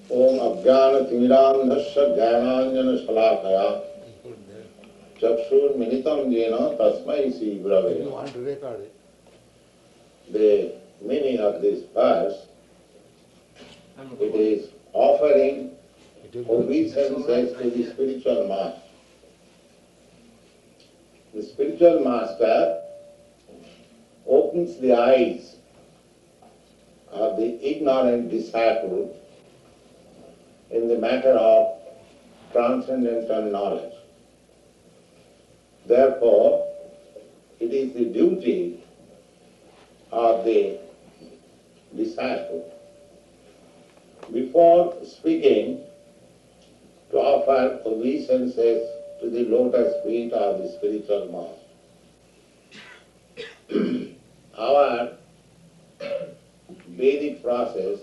Om Ajnana-Timirandhasya Jnananjana-Shalakaya Chakshur-Militam Jena Tasmai Sri-Gurave. You want to record it? The meaning of this verse, it is offering obeisances to the spiritual master. The spiritual master opens the eyes of the ignorant disciple in the matter of transcendental knowledge. Therefore, it is the duty of the disciple, before speaking, to offer obeisances to the lotus feet of the spiritual master. Our Vedic process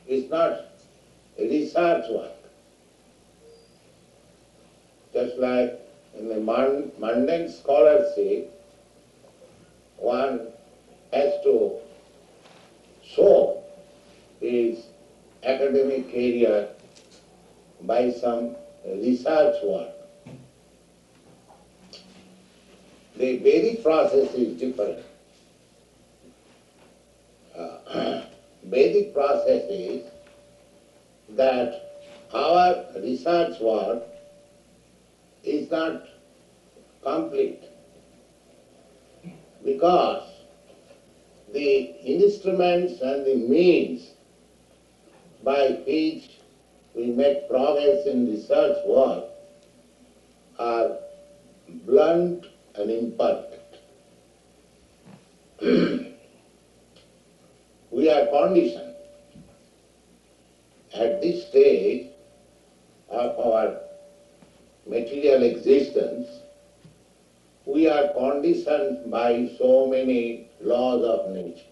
is not a research work. Just like in the mundane scholarship, one has to show his academic career by some research work. The Vedic process is different. Vedic process is that our research work is not complete because the instruments and the means by which we make progress in research work are blunt and imperfect. We are conditioned at this stage of our material existence, we are conditioned by so many laws of nature.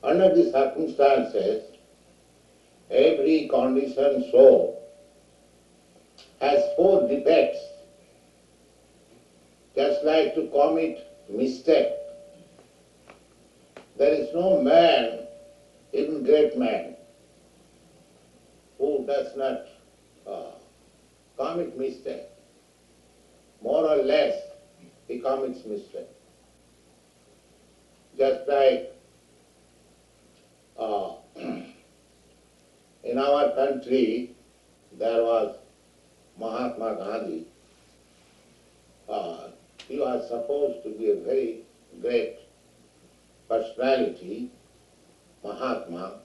Under the circumstances, every conditioned soul has four defects. Just like to commit mistake. There is no man, even great man, who does not commit mistake. More or less, he commits mistake. Just like in our country, there was Mahatma Gandhi. He was supposed to be a very great personality, Mahatma,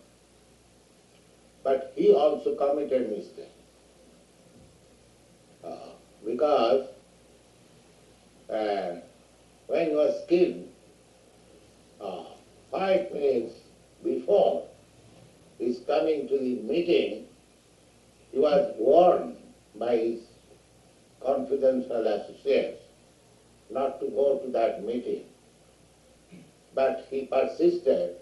but he also committed mistake. Because when he was killed, 5 minutes before his coming to the meeting, he was warned by his confidential associates not to go to that meeting. But he persisted,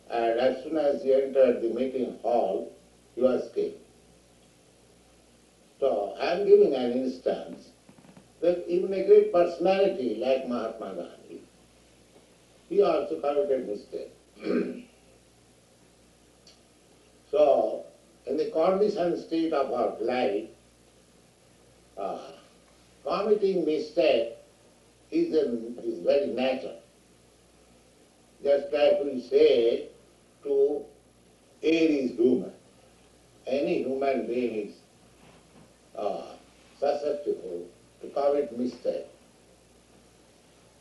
and as soon as he entered the meeting hall, he was killed. So I am giving an instance that even a great personality like Mahatma Gandhi, he also committed mistake. So, in the conditioned state of our life, committing mistake is very natural. Just like we say to err is human. Any human being is susceptible to commit mistake.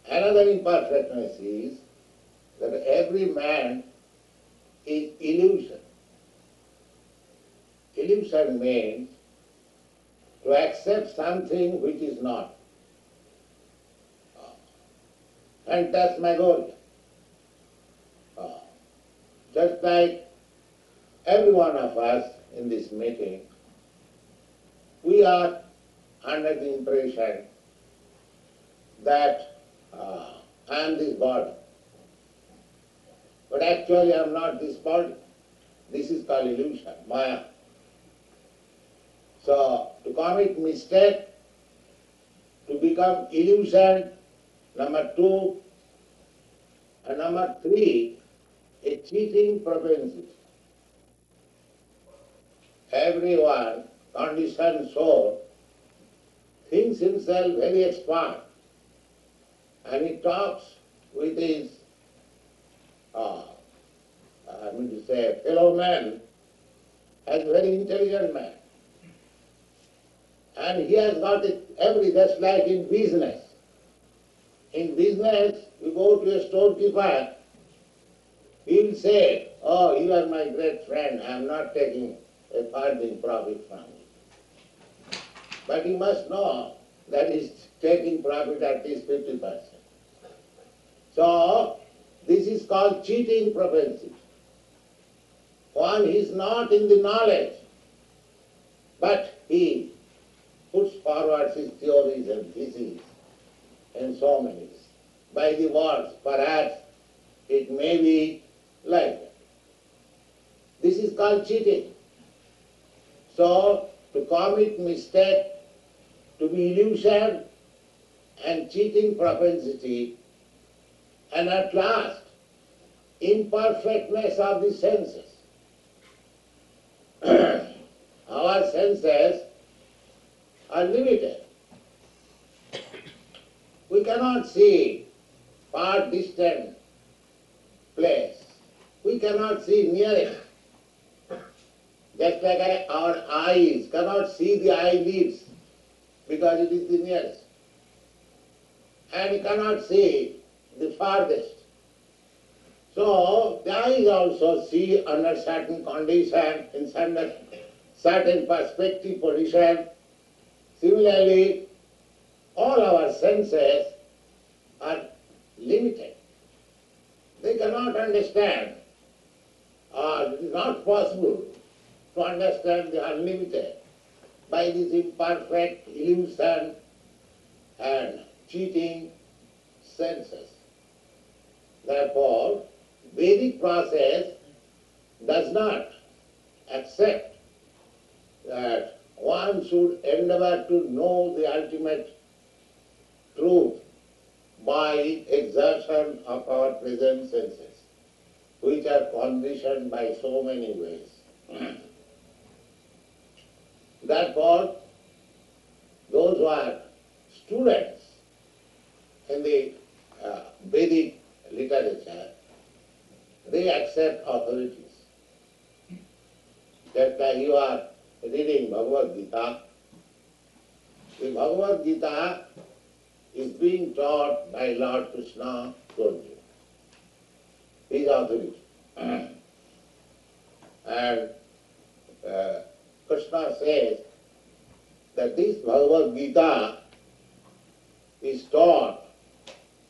Another imperfectness is that every man is illusion. Illusion means to accept something which is not. Phantasmagoria. Just like every one of us in this meeting, we are under the impression that I am this body. But actually I am not this body. This is called illusion, Maya. So, to commit mistake, to become illusion, number 2, And number three, a cheating propensity. Everyone, conditioned soul, thinks himself very expert, and he talks with his, fellow man as a very intelligent man. And he has got it just like in business. In business, you go to a storekeeper, he will say, "Oh, you are my great friend, I am not taking a farthing profit from you." But you must know that he is taking profit at least 50%. So, this is called cheating propensity. One is not in the knowledge, but he puts forward his theories and theses and so many. By the words, perhaps it may be like that. This is called cheating. So, to commit mistake, to be illusion and cheating propensity, and at last, imperfectness of the senses. Our senses are limited. We cannot see far distant place. We cannot see near it. Just like our eyes cannot see the eyelids because it is the nearest. And we cannot see the farthest. So the eyes also see under certain condition, in certain perspective position. Similarly, all our senses are limited. They cannot understand, or it is not possible to understand the unlimited by this imperfect illusion and cheating senses. Therefore, Vedic process does not accept that one should endeavor to know the ultimate truth by exertion of our present senses, which are conditioned by so many ways. Therefore, those who are students in the Vedic literature, they accept authorities. Just like you are reading Bhagavad Gita, the Bhagavad Gita is being taught by Lord Krishna to Arjuna. His authority. And Krishna says that this Bhagavad Gita is taught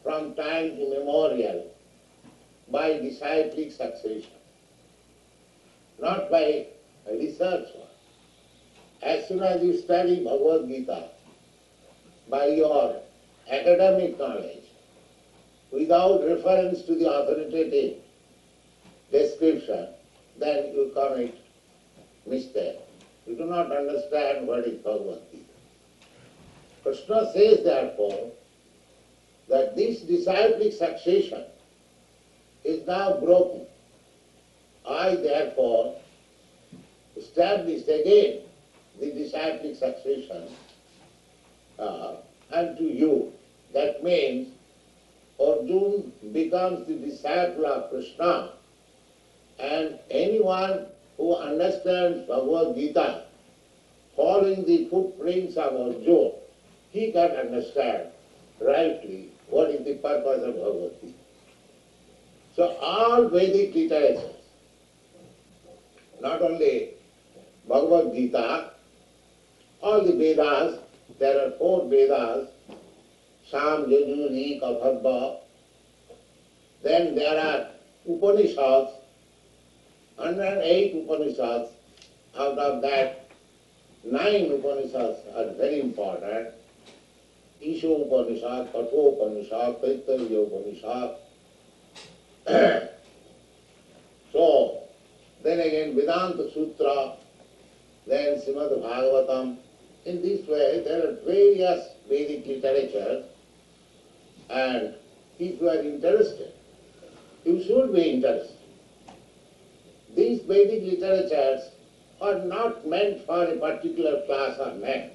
from time immemorial by disciplic succession, not by research. As soon as you study Bhagavad Gita by your academic knowledge, without reference to the authoritative description, then you commit mistake. You do not understand what is Bhagavad Gita. Krishna says, therefore, that this disciplic succession is now broken. I, therefore, established again the disciplic succession unto you. That means Arjuna becomes the disciple of Krishna, and anyone who understands Bhagavad Gita, following the footprints of Arjuna, he can understand rightly what is the purpose of Bhagavad Gita. So all Vedic literatures, not only Bhagavad Gita, all the Vedas, there are 4 Vedas, Sam, Yajur, Rik, Atharva. Then there are Upanishads, 108 Upanishads. Out of that, 9 Upanishads are very important. Isha Upanishad, Katha Upanishad, Taittiriya Upanishad. So, then again Vedanta Sutra, then Srimad Bhagavatam. In this way, there are various Vedic literature, and if you are interested you should be interested. These Vedic literatures are not meant for a particular class of men.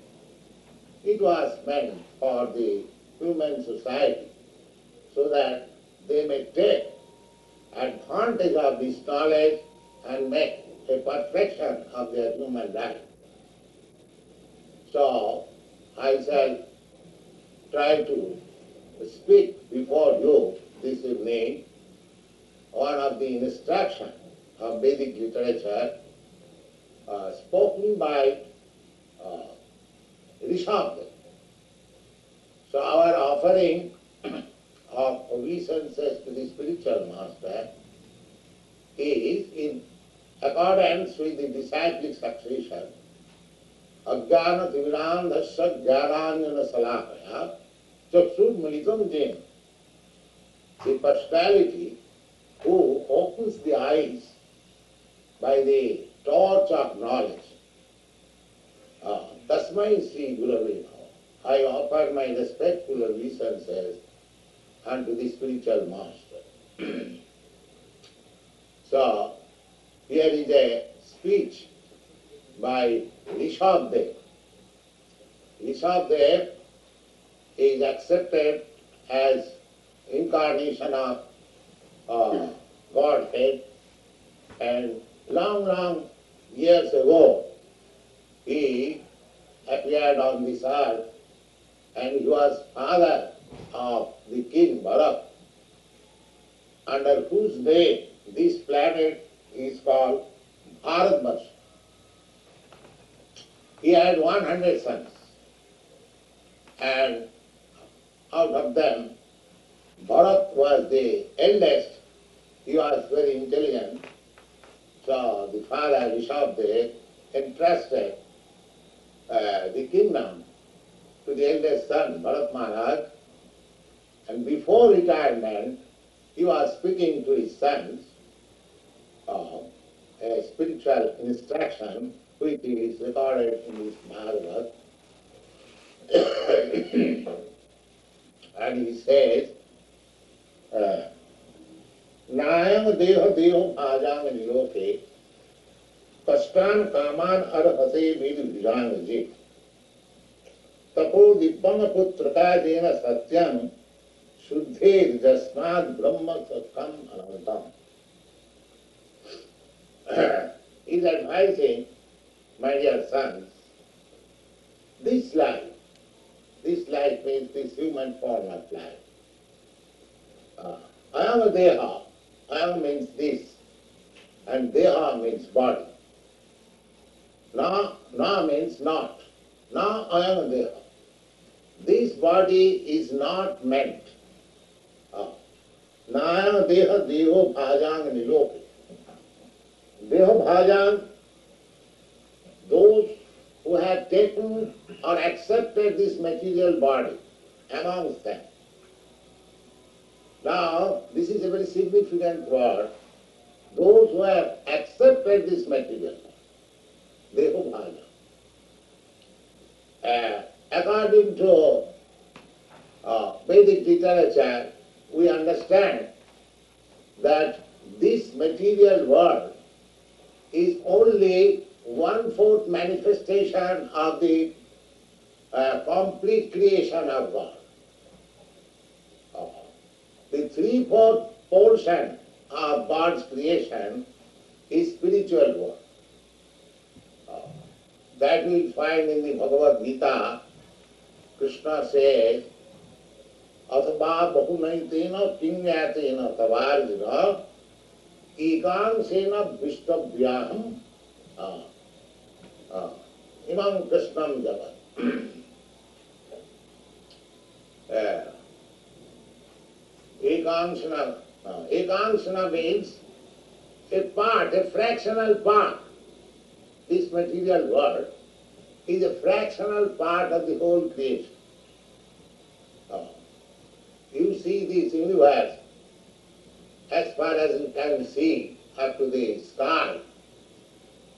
It was meant for the human society so that they may take advantage of this knowledge and make a perfection of their human life. So, I shall try to speak before you this evening one of the instructions of Vedic literature spoken by Rishabh. So our offering of obeisances to the spiritual master is in accordance with the disciplic succession. Ajnana tivirandhasya jnananjana salakaya chakshud militam jena. The personality who opens the eyes by the torch of knowledge. Tasmai Sri Gurave Namaha. I offer my respectful obeisances unto the spiritual master. So, here is a speech by Rishabdev. Rishabdev is accepted as incarnation of Godhead, and long years ago he appeared on this earth, and he was father of the king Bharat, under whose name this planet is called Bharatvarsha. He had 100 sons, and out of them Bharat was the eldest. He was very intelligent, so the father Rishabdev entrusted the kingdom to the eldest son, Bharat Maharaj, and before retirement he was speaking to his sons a spiritual instruction which is recorded in this Bhagavad. And he says, Nayam deha deho bhajang niloke kastan kaman arhase vidvijang je tapo dibbang putrata dena satyam shuddhe jasmad brahma satkam anantam. He is advising, my dear sons, this life means this human form of life. Ayam deha, ayam means this, and deha means body. Na means not. Na ayam deha. This body is not meant. Nayam deha deho bhajang niloke. Deho bhajang, those who have taken or accepted this material body amongst them. Now, this is a very significant word. Those who have accepted this material, deho bhaja. According to Vedic literature, we understand that this material world is only 1/4 manifestation of the complete creation of God. The 3/4 portion of God's creation is spiritual world. That we find in the Bhagavad Gita. Krishna says, Athava bahunaitena kinyatena tavarjuna ekangsena vishtavyaham imam krishnam jagat. Ekangsana means a part, a fractional part. This material world is a fractional part of the whole creation. You see this universe as far as you can see up to the sky.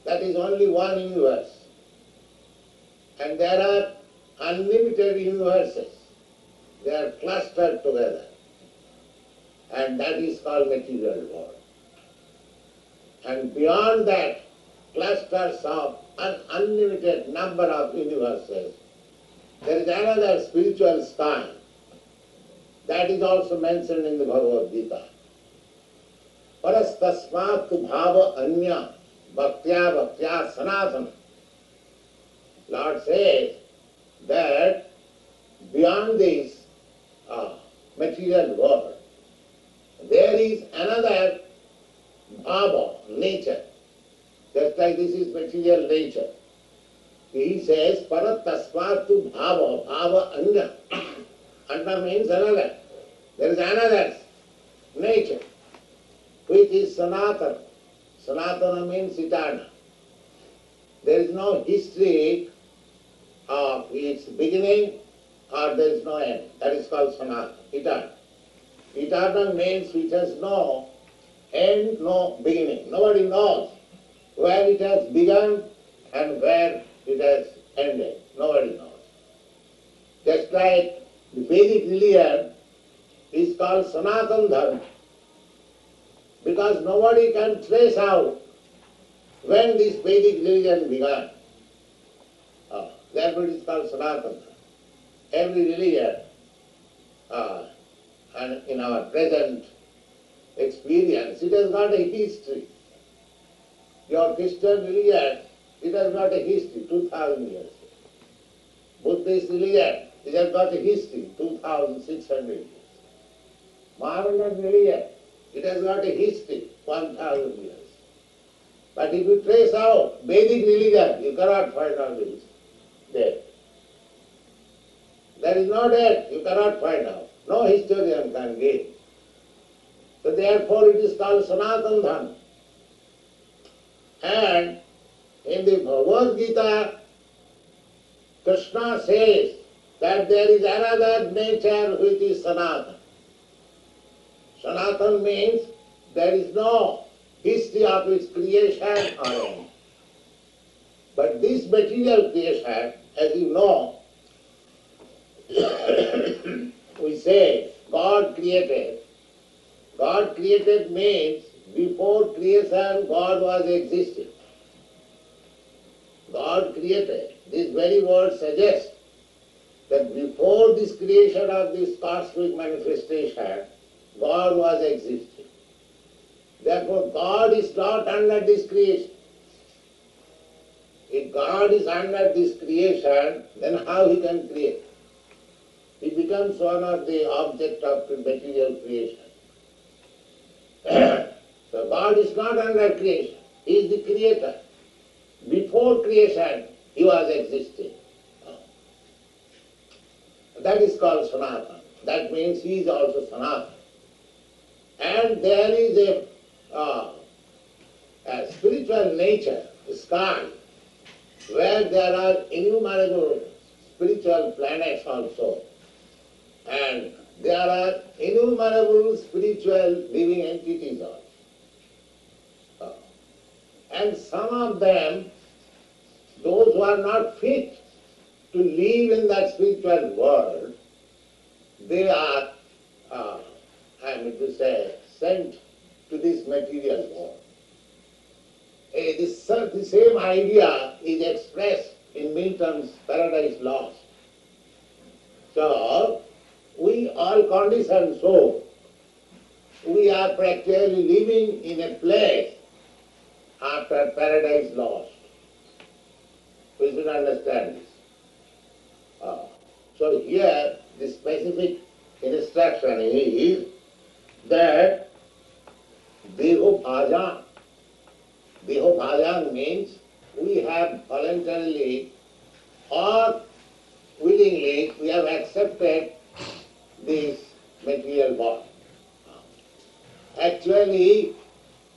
That is only one universe. And there are unlimited universes. They are clustered together. and that is called material world. And beyond that, clusters of an unlimited number of universes. There is another spiritual sky that is also mentioned in the Bhagavad Gita. Paras tasmat bhava anya bhaktya sanatana. Lord says that beyond this material world, there is another bhava, nature. Just like this is material nature. He says, parat tasmatu bhava, bhava anya. Anya means another. There is another nature, which is sanatana. Sanatana means eternal. There is no history of its beginning or there is no end. That is called sanatana, eternal. Eternal means which has no end, no beginning. Nobody knows where it has begun and where it has ended. Nobody knows. Just like the Vedic religion is called Sanatana Dharma, because nobody can trace out when this Vedic religion began. Therefore it is called Sanatana. Every religion, and in our present experience, it has got a history. Your Christian religion, it has got a history, 2000 years. Buddhist religion, it has got a history, 2600 years. Mohammedan religion, it has got a history, 1000 years. But if you trace out Vedic religion, you cannot find out the history there. There is no death, you cannot find out. No historian can give. So therefore it is called Sanatana Dharma. And in the Bhagavad Gita, Krishna says that there is another nature which is Sanatana. Sanatana means there is no history of its creation or end. But this material creation, as you know, we say God created. God created means before creation God was existing. God created. This very word suggests that before this creation of this cosmic manifestation, God was existing. Therefore God is not under this creation. If God is under this creation, then how he can create? He becomes one of the object of material creation. So God is not under creation. He is the creator. Before creation, he was existing. That is called Sanatana. That means he is also Sanatana. And there is a spiritual nature, a sky, where there are innumerable spiritual planets also. And there are innumerable spiritual living entities also. And some of them, those who are not fit to live in that spiritual world, they are, I mean to say, sent to this material world. The same idea is expressed in Milton's Paradise Lost. So, we all conditioned so, we are practically living in a place after Paradise Lost. We should understand this. So here, the specific instruction is that Deho Bhajan means we have voluntarily or willingly we have accepted this material body. Actually,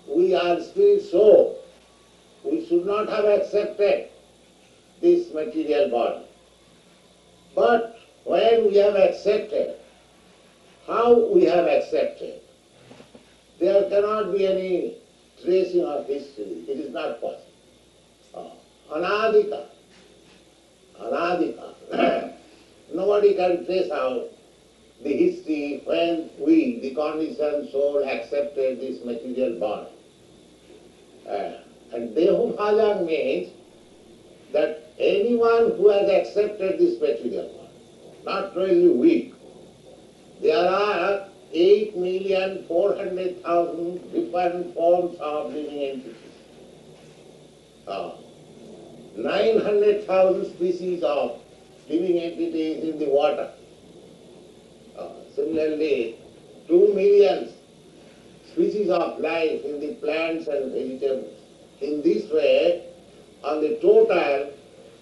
we are still so. We should not have accepted this material body. But when we have accepted, how we have accepted, there cannot be any tracing of history. It is not possible. Anadika. Nobody can trace out the history when we, the conditioned soul, accepted this material body. And Dehobhajan means that anyone who has accepted this material body, not really weak. There are 8,400,000 different forms of living entities. 900,000 species of living entities in the water. Similarly, 2 million species of life in the plants and vegetables. In this way, on the total,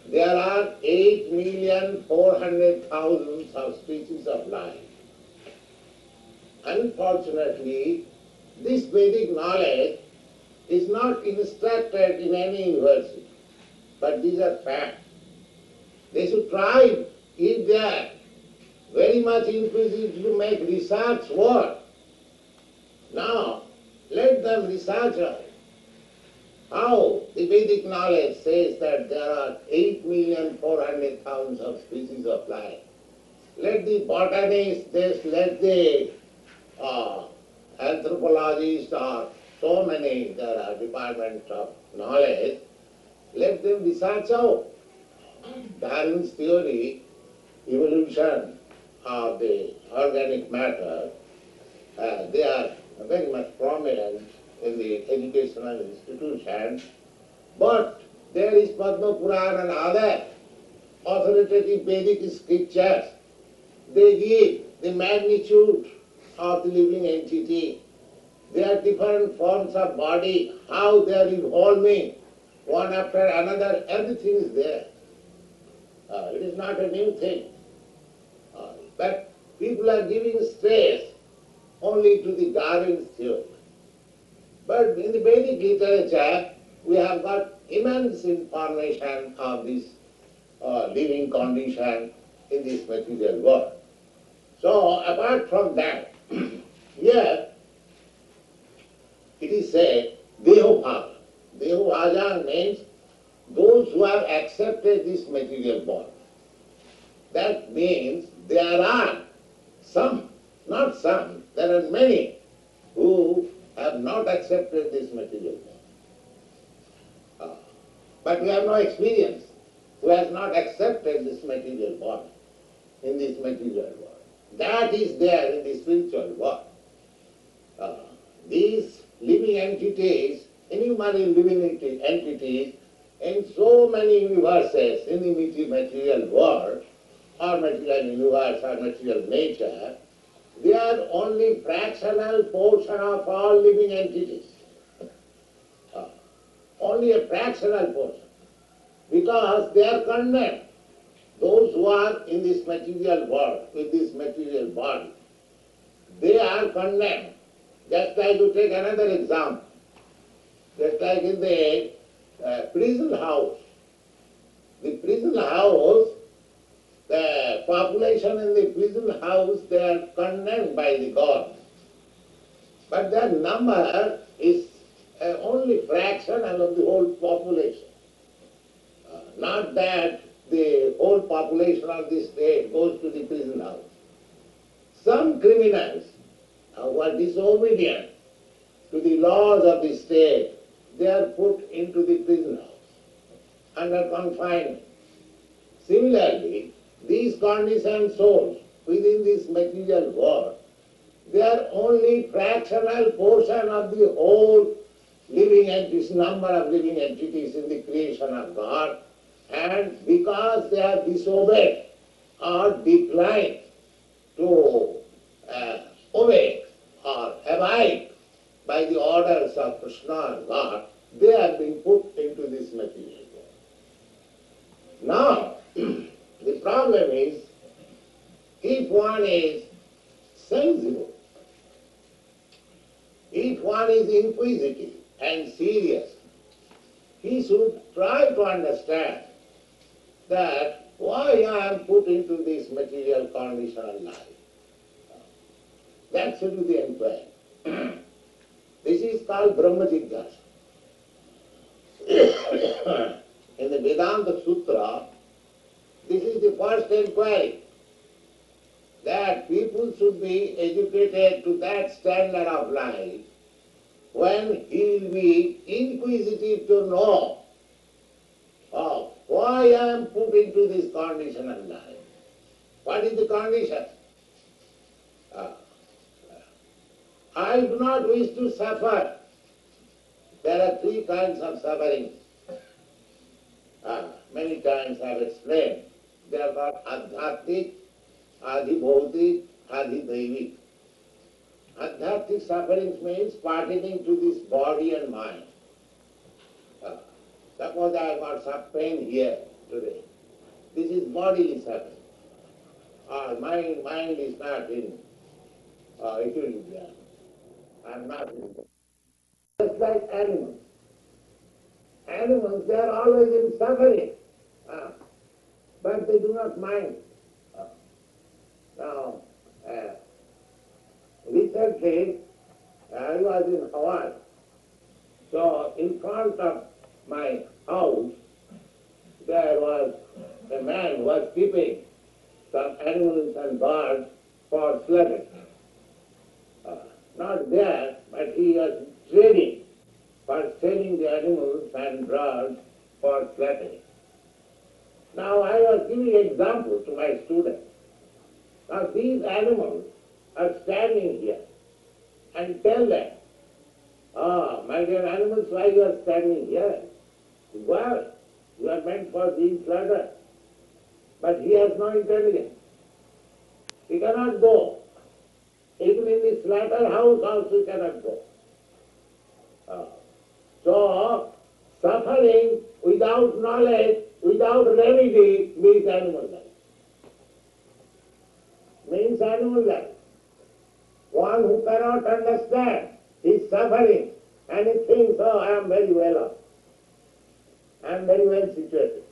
there are 8,400,000 of species of life. Unfortunately, this Vedic knowledge is not instructed in any university, but these are facts. They should try, if they are very much inquisitive, to make research work. Now, let them research out how the Vedic knowledge says that there are 8,400,000 of species of life. Let the botanists, let the anthropologists, or so many, there are departments of knowledge, let them research out Darwin's theory, evolution of the organic matter. They are very much prominent in the educational institutions, but there is Padma Puran and other authoritative Vedic scriptures. They give the magnitude of the living entity. There are different forms of body, how they are evolving, one after another, everything is there. It is not a new thing. But people are giving stress only to the Darwin's theory. But in the Vedic literature, we have got immense information of this living condition in this material world. So apart from that, here it is said, Dehobhaja. Dehobhaja means those who have accepted this material body. That means there are some, not some, there are many who have not accepted this material body. But we have no experience, who has not accepted this material body in this material world. That is there in the spiritual world. These living entities, innumerable living entities, in so many universes in the material world, or material universe, or material nature, they are only fractional portion of all living entities. Only a fractional portion. Because they are condemned. Those who are in this material world, with this material body, they are condemned. Just like you take another example. Just like in the prison house. The prison house, the population in the prison house, they are condemned by the gods. But their number is only fractional of the whole population. Not that the whole population of the state goes to the prison house. Some criminals who are disobedient to the laws of the state, they are put into the prison house under confinement. Similarly, these conditioned souls within this material world, they are only fractional portion of the whole living entities, number of living entities in the creation of God, and because they are disobeyed or declined to obey or abide by the orders of Krishna and God, they have been put into this material world. Now, the problem is, if one is sensible, if one is inquisitive and serious, he should try to understand that why I am put into this material conditional life. That should be the inquiry. This is called Brahma Jigyasa. In the Vedanta Sutra, this is the first inquiry. that people should be educated to that standard of life when he will be inquisitive to know why I am put into this condition of life. What is the condition? Uh, I do not wish to suffer. There are three kinds of suffering. Many times I have explained. They are called adhyatmic, adhibhautik, adhidaivik. Adhyatmic sufferings means pertaining to this body and mind. Suppose I have got some pain here today. This is bodily suffering. Mind is not in equilibrium. I am not in. Just like animals. Animals, they are always in suffering, but they do not mind. Now, recently, I was in Hawaii. So, in front of my house, there was a man who was keeping some animals and birds for slaughtering. Not there, but he was trading for selling the animals and birds for slaughtering. Now I was giving example to my students. Now these animals are standing here and tell them, my dear animals, why you are standing here? Well, you are meant for being slaughtered. But he has no intelligence. He cannot go. Even in the slaughterhouse also he cannot go. So, suffering without knowledge, without remedy, means animal life. Means animal life. One who cannot understand his suffering and he thinks, I am very well off. I am very well situated.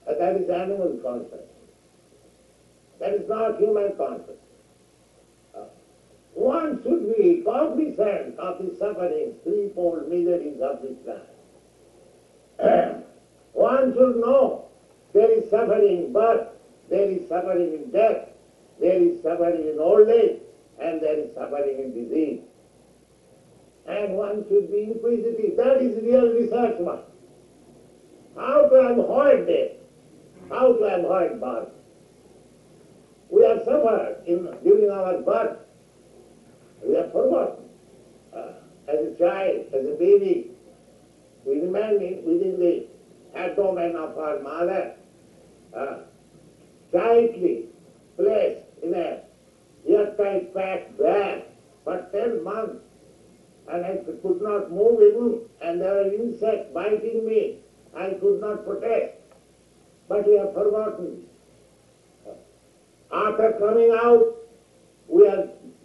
That is animal consciousness. That is not human consciousness. One should be cognizant of the suffering, threefold miseries of this life. One should know there is suffering in birth, there is suffering in death, there is suffering in old age, and there is suffering in disease. And one should be inquisitive. That is real research one. How to avoid this? How to avoid birth? We have suffered during our birth. We have forgotten. As a child, as a baby, we remain within the abdomen of our mother, tightly placed in a airtight packed bag for 10 months. And I could not move even, and there were insects biting me. I could not protest. But we have forgotten. After coming out,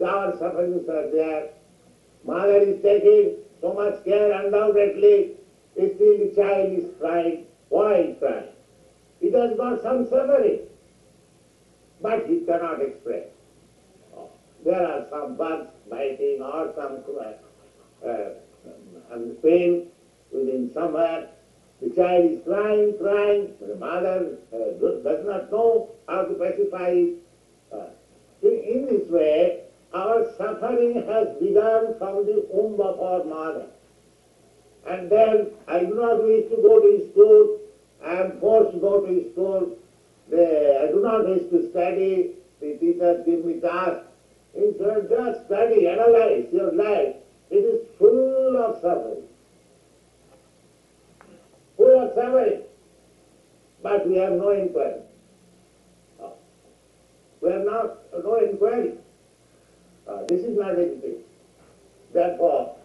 our sufferings are there. Mother is taking so much care, undoubtedly. Still the child is crying. Why is crying? It has got some suffering, but he cannot express. There are some bugs biting or some pain within somewhere. The child is crying. The mother does not know how to pacify it. In this way, our suffering has begun from the womb of our mother. And then I do not wish to go to school. I am forced to go to school. I do not wish to study. The teachers give me tasks. Instead, just study, analyze your life. It is full of suffering. Full of suffering. But we have no inquiry. We have no inquiry. This is not education. Therefore,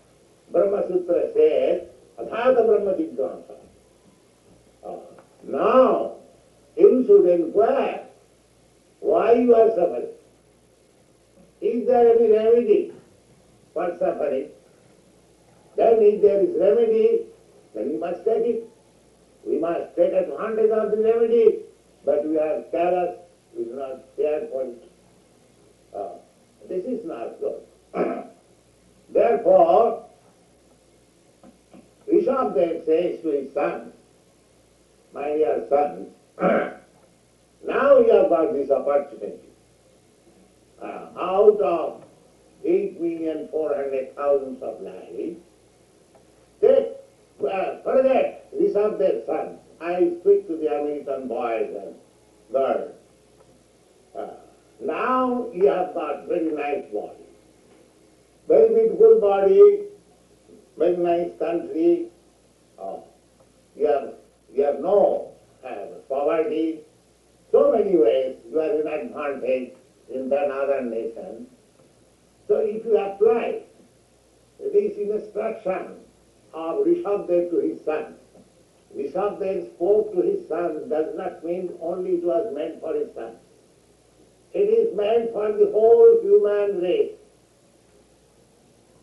Brahma Sutra says, Athata Brahma Jignasa. Now, you should inquire why you are suffering. Is there any remedy for suffering? Then if there is remedy, then we must take it. We must take advantage of the remedy, but we are careless, we do not care for it. This is not good. Therefore, Rishabdev says to his sons, my dear sons, now you have got this opportunity. out of 8,400,000 of lives, forget Rishabh's sons. I speak to the American boys and girls. Now you have got very nice body, very beautiful body, very nice country. You have no poverty. So many ways you are in advantage in the northern nation. So if you apply this instruction of Rishabdev to his son, Rishabdev spoke to his son does not mean only it was meant for his son. It is meant for the whole human race.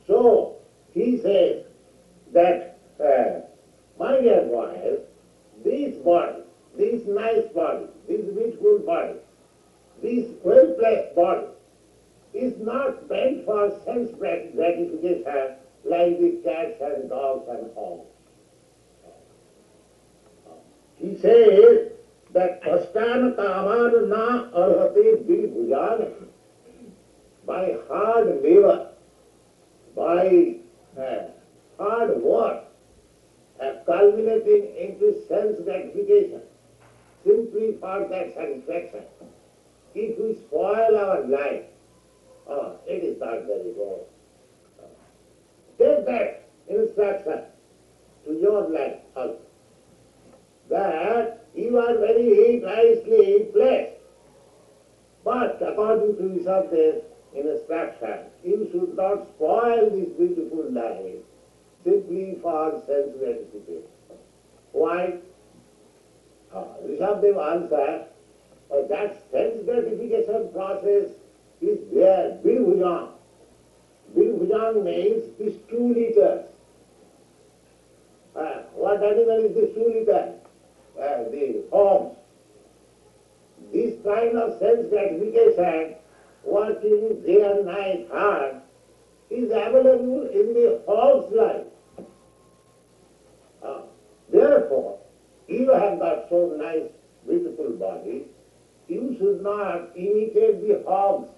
So he says that, my dear boys, this body, this nice body, this beautiful body, this well-placed body is not meant for sense gratification like the cats and dogs and all. He says that Pastan Kaman na arhate bhujan, by hard labor, by hard work, culminating into sense gratification, simply for that satisfaction. If we spoil our life, it is not very good. Take that instruction to your life also, that you are very nicely placed. But according to Rishabh's instruction, you should not spoil this beautiful life simply for sense gratification. Why? Rishabdev answered, that sense gratification process is there, Bilbhujan. Bilbhujan means these 2 liters. What animal is this 2 liters? The hogs. This kind of sense gratification, working day and night hard, is available in the hog's life. Therefore, you have got so nice, beautiful body, you should not imitate the hogs.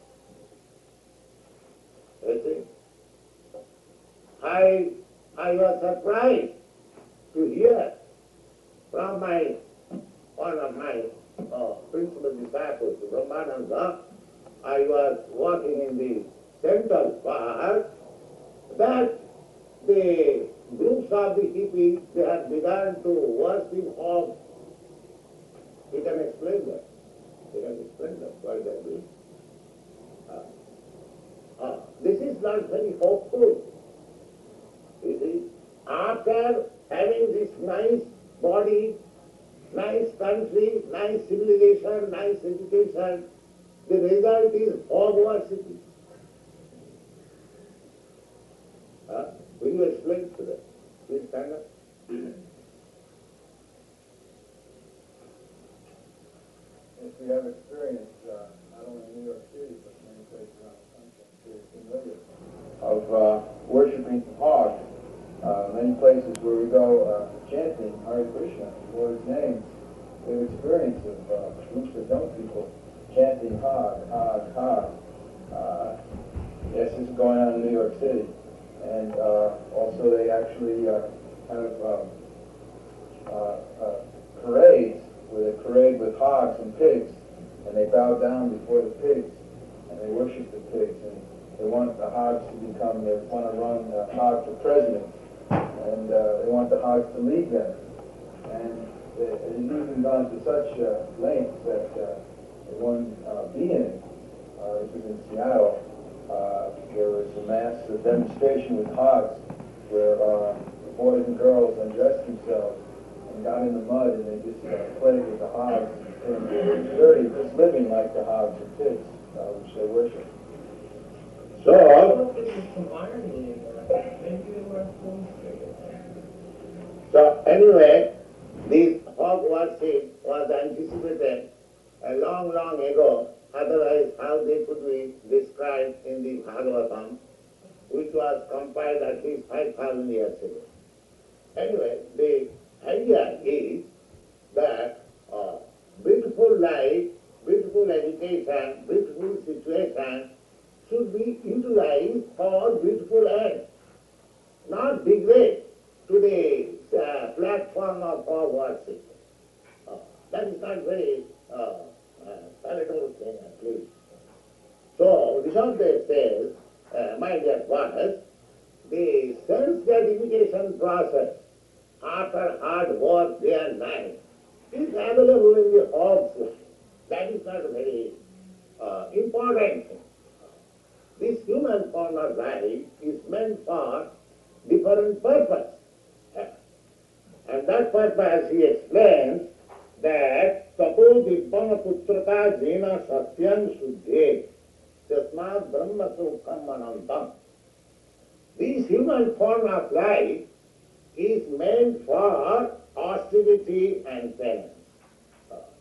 You see? I was surprised to hear from one of my principal disciples, Brahmananda. I was walking in the Central Park, that the groups of the hippies, they had begun to worship hogs. You can explain that. You can explain that, why they are doing. This is not very hopeful. You see, after having this nice body, nice country, nice civilization, nice education, the result is hog worshipping. Will you explain to them? Please stand up. Yes, we have experience, not only in New York City, but many places around the country. We're familiar of worshiping hogs. Many places where we go chanting Hare Krishna, the Lord's name, we have experience of groups of young people chanting hog, hog, hog. Yes, this is going on in New York City. And also they actually have parades where they parade with hogs and pigs, and they bow down before the pigs, and they worship the pigs, and they want the hogs to become, they want to run the hog for president, and they want the hogs to lead them. And it has even gone to such lengths that one being, this was in Seattle, there was a mass demonstration with hogs where the boys and girls undressed themselves and got in the mud, and they just played with the hogs and dirty, just living like the hogs and pigs, which they worship. So anyway, this hog worship was anticipated a long, long ago. Otherwise, how they could be described in the Bhagavatam, which was compiled at least 5,000 years ago. Anyway, the idea is that beautiful life, beautiful education, beautiful situation should be utilized for beautiful ends, not degrade to the platform of our worship. That is not very palatable thing, at least. So, Rishabdev says, my dear brothers, the sense gratification process after hard work day and night is available in the hog's life. That is not a very important thing. This human form of life is meant for different purpose. And that purpose he explains that suppose Dibbana Putraka Jena Satyam Shuddhe Tasmat Brahma Sukham Anantam. This human form of life is meant for austerity and penance.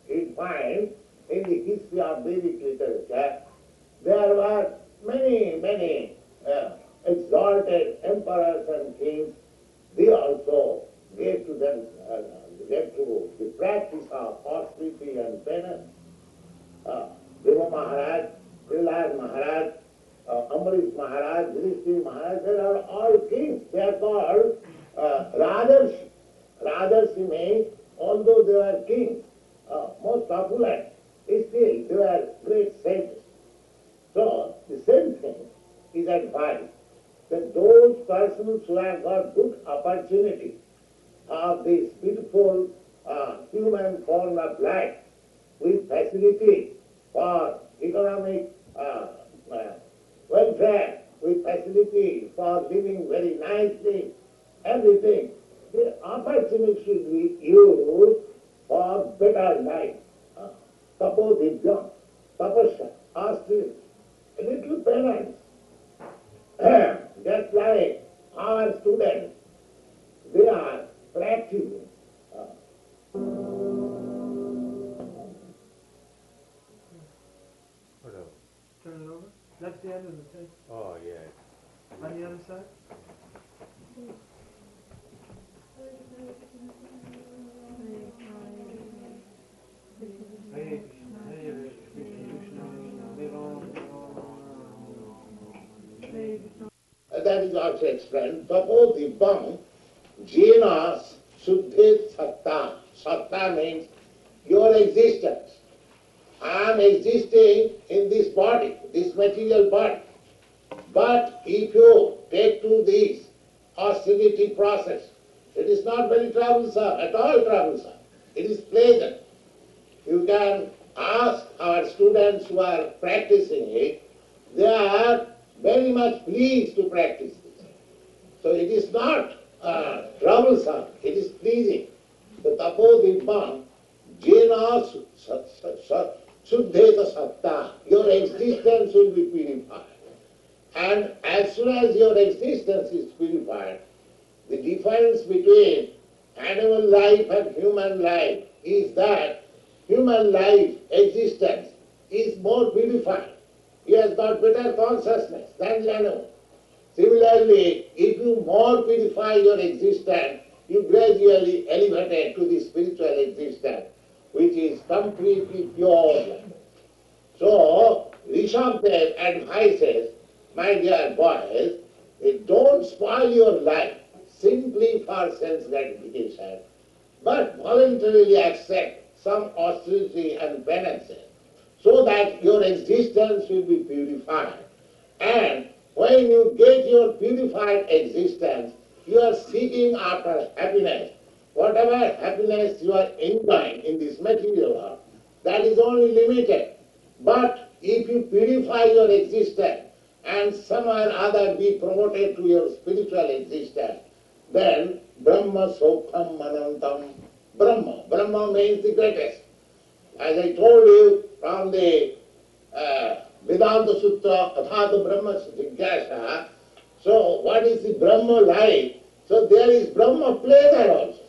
You find in the history of Vedic literature, there were many exalted emperors and kings. They also gave to them, gave to the practice of austerity and penance. Deva Maharaj, Prahlad Maharaj, Amrish Maharaj, Yudhishthira Maharaj, they are all kings. They are called Rajarshi. Rajarshi means, although they were kings, most opulent, still they were great sages. So, the same thing is advised that those persons who have got good opportunity of this beautiful human form of life with facility for economic welfare, with facility for living very nicely, everything, the opportunity should be used for better life. Tapodibhyam, tapasya, austerity, a little penance. Just like our students, they are practicing. Turn it over. That's the end of the tape. Oh, yeah. On the other side? Hare Krishna, Hare Krishna, Hare Krishna. That is also explained. Tapodibhyam jena suddhet satta. Satta means your existence. I am existing in this body, this material body. But if you take to this austerity process, it is not very troublesome, at all troublesome. It is pleasant. You can ask our students who are practicing it, they are very much pleased to practice this. So it is not troublesome, it is pleasing. The tapodibhyam jena suddheta satta, your existence will be purified. And as soon as your existence is purified, the difference between animal life and human life is that human life existence is more purified. He has got better consciousness than the animal. Similarly, if you more purify your existence, you gradually elevate it to the spiritual existence, which is completely pure. So, Rishabdev advises, my dear boys, don't spoil your life simply for sense gratification, but voluntarily accept some austerity and penances, so that your existence will be purified. And when you get your purified existence, you are seeking after happiness. Whatever happiness you are enjoying in this material world, that is only limited. But if you purify your existence and somehow or other be promoted to your spiritual existence, then Brahma Sokham Manantam. Brahma means the greatest. As I told you from the Vedanta Sutra, Athata Brahma Jigyasa, so what is the Brahma like? So there is Brahma pleasure also.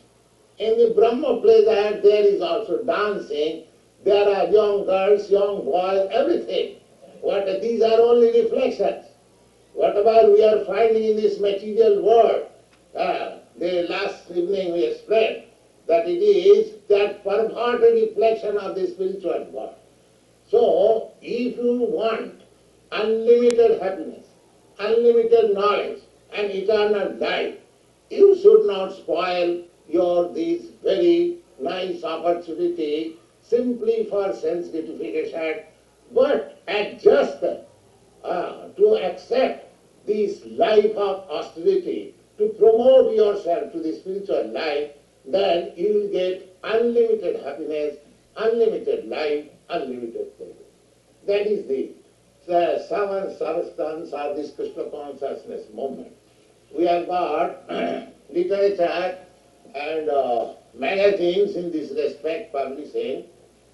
In the Brahma pleasure there is also dancing, there are young girls, young boys, everything. These are only reflections. Whatever we are finding in this material world, the last evening we explained that it is that perverted reflection of the spiritual world. So, if you want unlimited happiness, unlimited knowledge, and eternal life, you should not spoil your this very nice opportunity simply for sense gratification, but adjust to accept this life of austerity, to promote yourself to the spiritual life, then you will get unlimited happiness, unlimited life, unlimited pleasure. That is the seven substance of this Krishna consciousness movement. We have got literature and magazines in this respect publishing.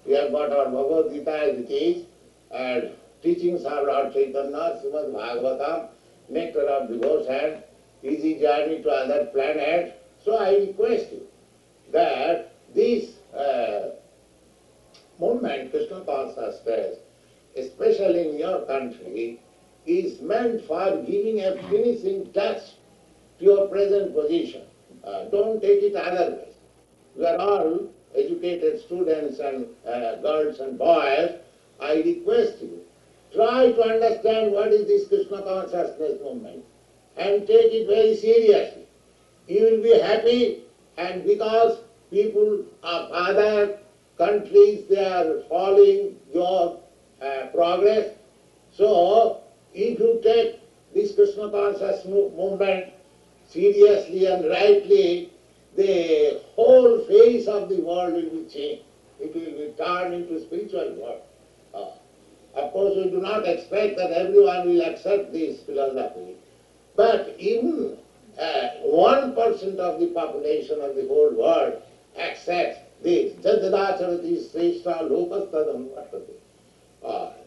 We have got our Bhagavad Gita as it is, and teachings of Lord Chaitanya, Srimad Bhagavatam, Nectar of Devotion, Easy Journey to Other Planets. So I request you that this movement, Krishna consciousness, especially in your country, is meant for giving a finishing touch to your present position. Don't take it otherwise. We are all educated students and girls and boys. I request you, try to understand what is this Krishna consciousness movement and take it very seriously. You will be happy, and because people of other countries, they are following your progress. So, if you take this Krishna consciousness movement seriously and rightly, the whole face of the world will be changed. It will be turned into spiritual world. Of course, we do not expect that everyone will accept this philosophy, but even 1% of the population of the whole world accepts this. Jadadacharati sreshta lokastadam vartate.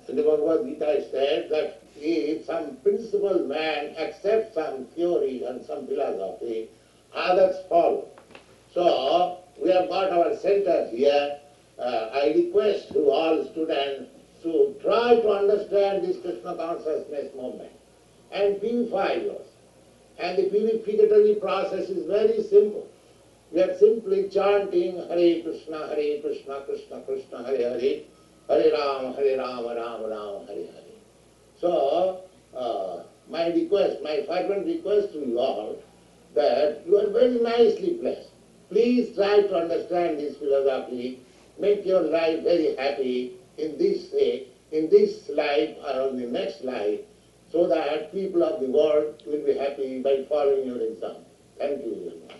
In the Bhagavad Gita it said that if some principled man accepts some theory and some philosophy, others follow. So, we have got our center here. I request to all students to try to understand this Krishna consciousness movement and purify yourself. And the purificatory process is very simple. We are simply chanting Hare Krishna, Krishna Krishna, Hare Hare, Hare Rama, Rama Rama, Hare Hare. So, my request, my fervent request to you all, that you are very nicely blessed. Please try to understand this philosophy, make your life very happy in this life or in the next life, so that people of the world will be happy by following your example. Thank you very much.